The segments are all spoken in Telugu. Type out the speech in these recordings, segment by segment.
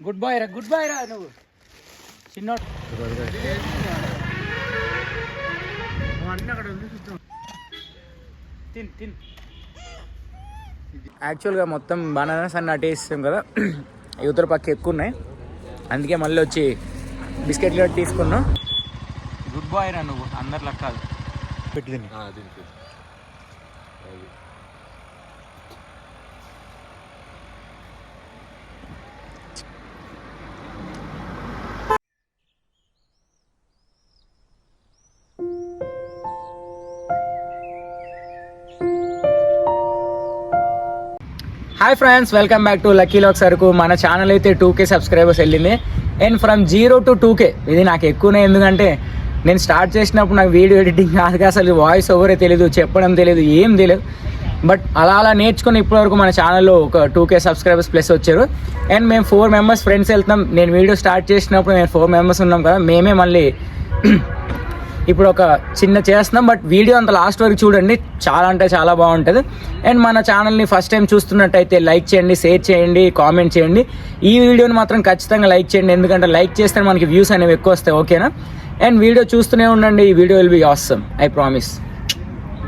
గుడ్ బాయ్ రా నువ్వు చిన్నోడు. యాక్చువల్గా మొత్తం బనానాస్ అన్ని అటేస్తాం కదా, యువతల పక్క ఎక్కువ ఉన్నాయి, అందుకే మళ్ళీ వచ్చి బిస్కెట్లు తీసుకున్నాం. గుడ్ బాయ్ రా నువ్వు, అందరు లెక్కాలి పెట్టి. Hi friends, welcome back to lucky lakhs Araku. మన ఛానల్ అయితే 2K సబ్స్క్రైబర్స్ వెళ్ళింది. అండ్ ఫ్రమ్ 0 to 2K ఇది నాకు ఎక్కువనే, ఎందుకంటే నేను స్టార్ట్ చేసినప్పుడు నాకు వీడియో ఎడిటింగ్ కాదు, అసలు వాయిస్ ఓవరే తెలియదు, చెప్పడం తెలియదు, ఏం తెలియదు. బట్ అలా నేర్చుకుని ఇప్పటివరకు మన ఛానల్లో ఒక 2K సబ్స్క్రైబర్స్ ప్లస్ వచ్చారు. అండ్ మేము 4 మెంబర్స్ ఫ్రెండ్స్ వెళ్తున్నాం. నేను వీడియో స్టార్ట్ చేసినప్పుడు మేము 4 మెంబర్స్ ఉన్నాం కదా, మేమే మళ్ళీ ఇప్పుడు ఒక చిన్న చేస్తున్నాం. బట్ వీడియో అంత లాస్ట్ వరకు చూడండి, చాలా అంటే చాలా బాగుంటుంది. అండ్ మన ఛానల్ని ఫస్ట్ టైం చూస్తున్నట్టయితే లైక్ చేయండి, షేర్ చేయండి, కామెంట్ చేయండి. ఈ వీడియోని మాత్రం ఖచ్చితంగా లైక్ చేయండి, ఎందుకంటే లైక్ చేస్తే మనకి వ్యూస్ అనేవి ఎక్కువ వస్తాయి, ఓకేనా? అండ్ వీడియో చూస్తూనే ఉండండి, ఈ video will be awesome, I promise.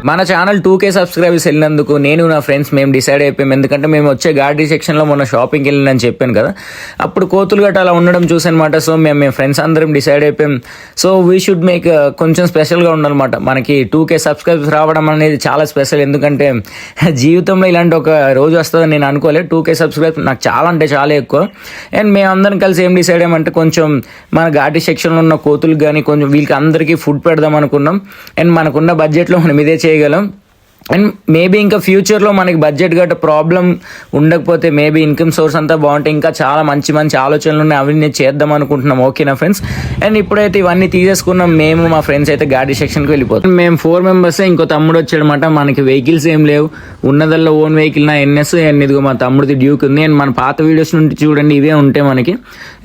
మన ఛానల్ 2K సబ్స్క్రైబర్స్ వెళ్ళినందుకు నేను నా ఫ్రెండ్స్ మేము డిసైడ్ అయిపోయాం. ఎందుకంటే మేము వచ్చే గార్డీ సెక్షన్లో మొన్న షాపింగ్కి వెళ్ళినని చెప్పాను కదా, అప్పుడు కోతులు గట్ట అలా ఉండడం చూసానమాట. సో మేము ఫ్రెండ్స్ అందరం డిసైడ్ అయిపోయాం, సో వీ షుడ్ మేక్ కొంచెం స్పెషల్గా ఉండాలన్నమాట. మనకి 2K సబ్స్క్రైబర్స్ రావడం అనేది చాలా స్పెషల్, ఎందుకంటే జీవితంలో ఇలాంటి ఒక రోజు వస్తుందని నేను అనుకోలేదు. 2K సబ్స్క్రైబర్స్ నాకు చాలా అంటే చాలా ఎక్కువ. అండ్ మేము అందరం కలిసి ఏం డిసైడ్ అయ్యామంటే కొంచెం మన గార్డీ సెక్షన్లో ఉన్న కోతులకు కానీ కొంచెం వీళ్ళకి అందరికీ ఫుడ్ పెడదాం అనుకున్నాం. అండ్ మనకున్న బడ్జెట్లో మనం ఇదే చేయగలం. అండ్ మేబీ ఇంకా ఫ్యూచర్లో మనకి బడ్జెట్ గట్ట ప్రాబ్లం ఉండకపోతే, మేబీ ఇన్కమ్ సోర్స్ అంతా బాగుంటే ఇంకా చాలా మంచి మంచి ఆలోచనలు ఉన్నాయి, అవి నేను చేద్దాం అనుకుంటున్నాం, ఓకేనా ఫ్రెండ్స్? అండ్ ఇప్పుడైతే ఇవన్నీ తీసేసుకున్నాం, మేము మా ఫ్రెండ్స్ అయితే గాడి సెక్షన్కి వెళ్ళిపోతాం. మేము 4 మెంబర్స్, ఇంకో తమ్ముడు వచ్చాడనమాట. మనకి వెహికల్స్ ఏం లేవు, ఉన్నదల్లో ఓన్ వెహికల్ నా NS. అండ్ ఇదిగో మా తమ్ముడిది డ్యూక్ ఉంది. అండ్ మన పాత వీడియోస్ నుండి చూడండి, ఇవే ఉంటాయి మనకి.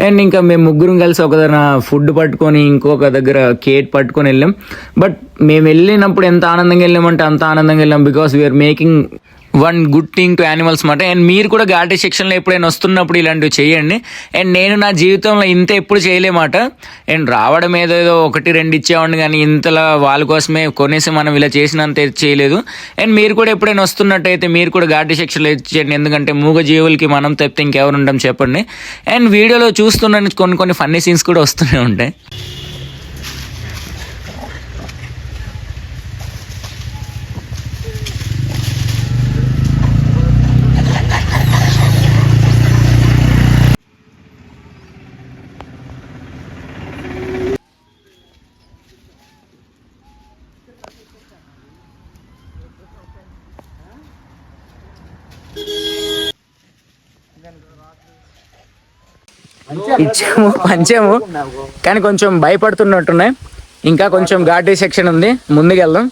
అండ్ ఇంకా మేము ముగ్గురం కలిసి ఒక దగ్గర ఫుడ్ పట్టుకొని ఇంకొక దగ్గర కేట్ పట్టుకొని వెళ్ళాం. బట్ మేము వెళ్ళినప్పుడు ఎంత ఆనందంగా వెళ్ళామంటే అంత ఆనందంగా వెళ్ళాం, because we are making one good thing to animals మాట. అండ్ మీరు కూడా గార్డీ సెక్షన్లో ఎప్పుడైనా వస్తున్నప్పుడు ఇలాంటివి చేయండి. అండ్ నేను నా జీవితంలో ఇంత ఎప్పుడు చేయలేమాట. అండ్ రావడం ఏదో 1-2 ఇచ్చేవాడిని, కానీ ఇంతలా వాళ్ళ కోసమే కొనేసి మనం ఇలా చేసినంత చేయలేదు. అండ్ మీరు కూడా ఎప్పుడైనా వస్తున్నట్టయితే మీరు కూడా గార్డీ సెక్షన్లో ఇచ్చేయండి, ఎందుకంటే మూగ జీవులకి మనం తప్పితే ఇంకెవరు ఉంటాం చెప్పండి. అండ్ వీడియోలో చూస్తున్న కొన్ని ఫన్నీ సీన్స్ కూడా వస్తూనే ఉంటాయి. ఇచ్చాము, పంచాము, కానీ కొంచెం భయపడుతున్నట్టున్నాయి. ఇంకా కొంచెం ఘాటీ సెక్షన్ ఉంది, ముందుకెళ్దాం.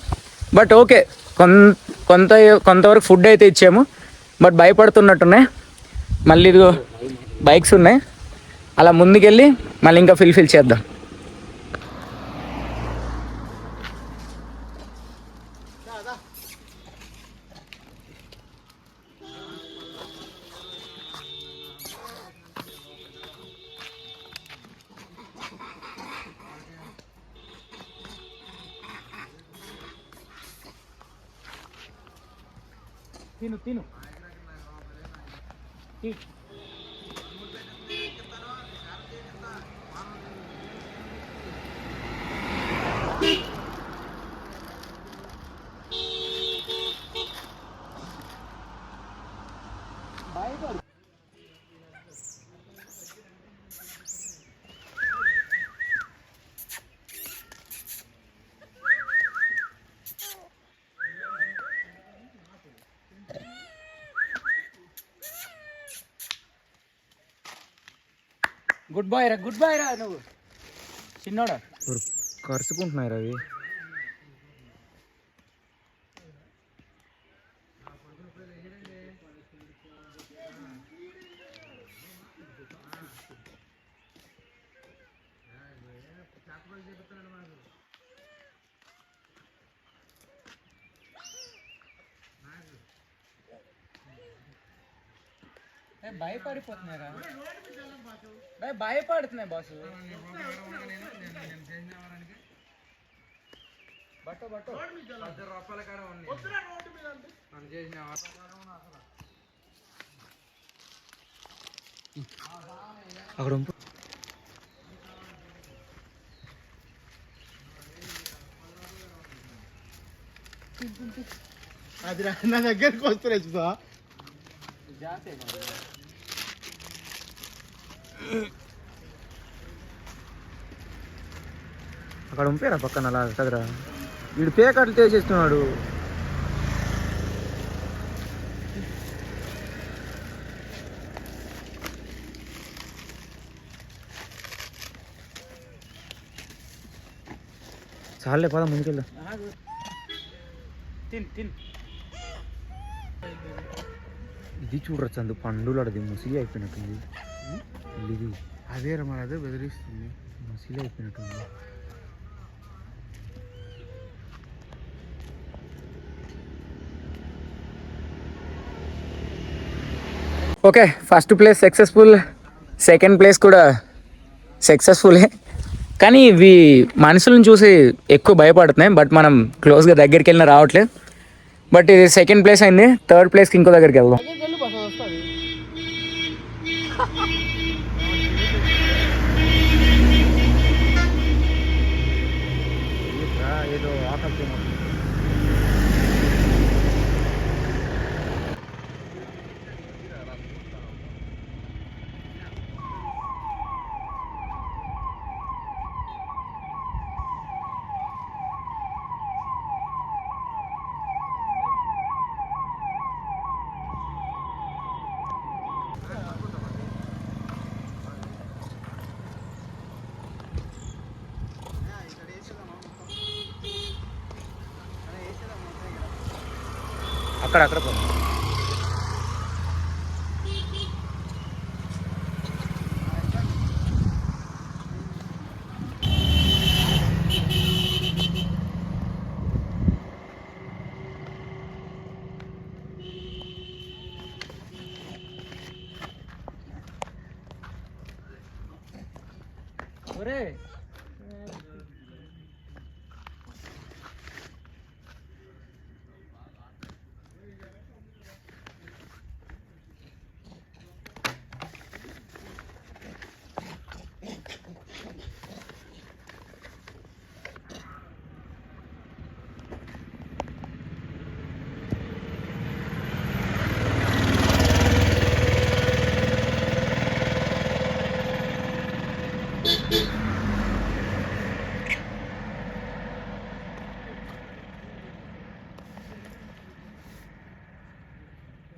బట్ ఓకే, కొంతవరకు ఫుడ్ అయితే ఇచ్చాము, బట్ భయపడుతున్నట్టున్నాయి. మళ్ళీ ఇదిగో బైక్స్ ఉన్నాయి, అలా ముందుకెళ్ళి మళ్ళీ ఇంకా ఫిల్ చేద్దాం. తిను గుడ్ బాయ్ రా నువ్వు, చిన్నోడా. కరుచుకుంటున్నారు అవి. భయపడిపోతున్నారా భయపడుతున్నాయి బాసు బట్ట బట్ట 10 రూపాయల కాడ ఉంది చేసిన అక్కడ అది నా దగ్గరికి వస్తున్నాయి చూసా అక్కడ ఉంపేరా పక్కన అలా కదరా వీడు పేకట్లు తీసేస్తున్నాడు చాలే పద ముందుకెళ్దా ఇది చూడరా చందు పండులు అడది ముసిలి అయిపోయినట్టుంది ఇది అదే మరి అదే బెదిరిస్తుంది ముసిలి అయిపోయినట్టుంది okay first place successful second place కూడా సక్సెస్ఫుల్లే కానీ ఇవి మనుషులను చూసి ఎక్కువ భయపడుతున్నాయి బట్ మనం క్లోజ్గా దగ్గరికి వెళ్ళినా రావట్లేదు బట్ ఇది సెకండ్ ప్లేస్ అయింది థర్డ్ ప్లేస్కి ఇంకో దగ్గరికి వెళ్దాం ఏదో ఆకలి అక్కడ అక్కడ పో ఒరే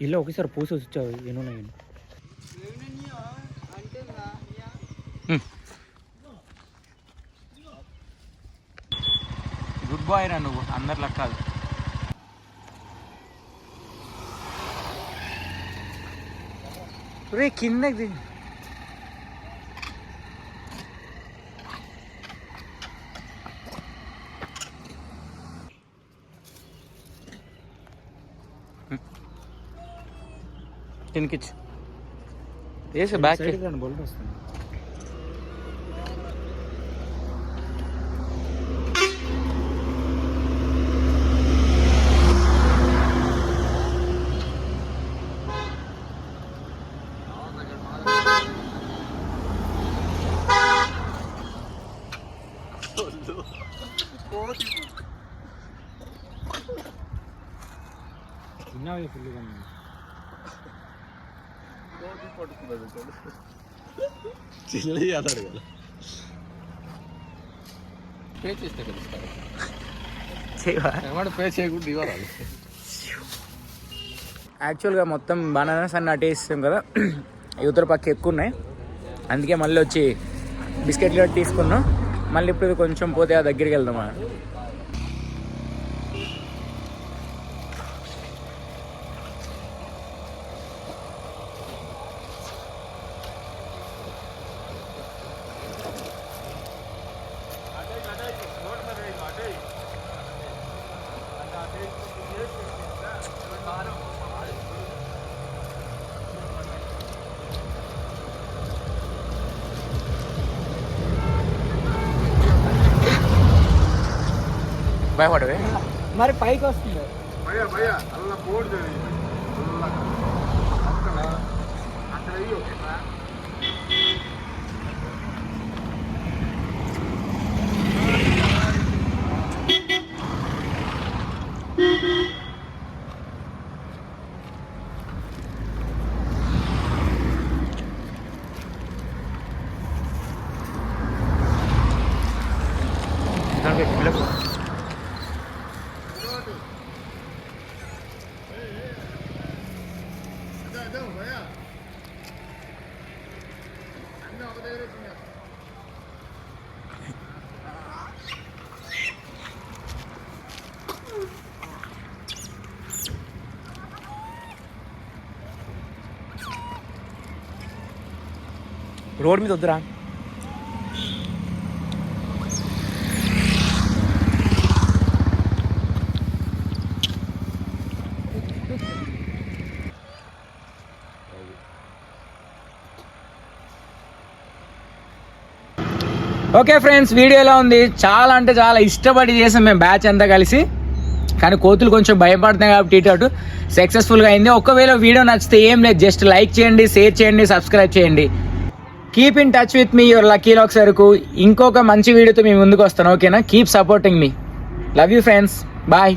ఇలా ఒకేసారి పూసి వచ్చావు ఎన్నున్నాయి గుడ్ బాయ్ రా నువ్వు అందరు లెక్కాలి రే కిందకి తినికిచ్చు వేసే బ్యాక్ బోల్ట్ వస్తుంది తిన్నావే ఫుల్గా చిల్లి అదాడు కదా పే చేస్తే కలుస్తారు పే చేయకుండా ఇవ్వాలి యాక్చువల్గా మొత్తం బనానాస్ అన్ని అటేస్తాం కదా యువతల పక్క ఎక్కువ ఉన్నాయి అందుకే మళ్ళీ వచ్చి బిస్కెట్లు తీసుకున్నాం మళ్ళీ ఇప్పుడు కొంచెం పోతే ఆ దగ్గరికి వెళ్దామా భయపడవే మరి పైకి వస్తుంది రోడ్ మీద వద్దురా ఓకే ఫ్రెండ్స్, వీడియో ఎలా ఉంది? చాలా అంటే చాలా ఇష్టపడి చేసాం మేము బ్యాచ్ అంతా కలిసి. కానీ కోతులు కొంచెం భయపడుతున్నాయి కాబట్టి ఇటు అటు సక్సెస్ఫుల్గా అయింది. ఒకవేళ వీడియో నచ్చితే ఏం లేదు, జస్ట్ లైక్ చేయండి, షేర్ చేయండి, సబ్స్క్రైబ్ చేయండి. Keep in touch with me your lucky లాక్స్ వరకు. ఇంకొక మంచి వీడియోతో మేము ముందుకు వస్తాను. ఓకేనా? Keep supporting me. Love you friends. Bye.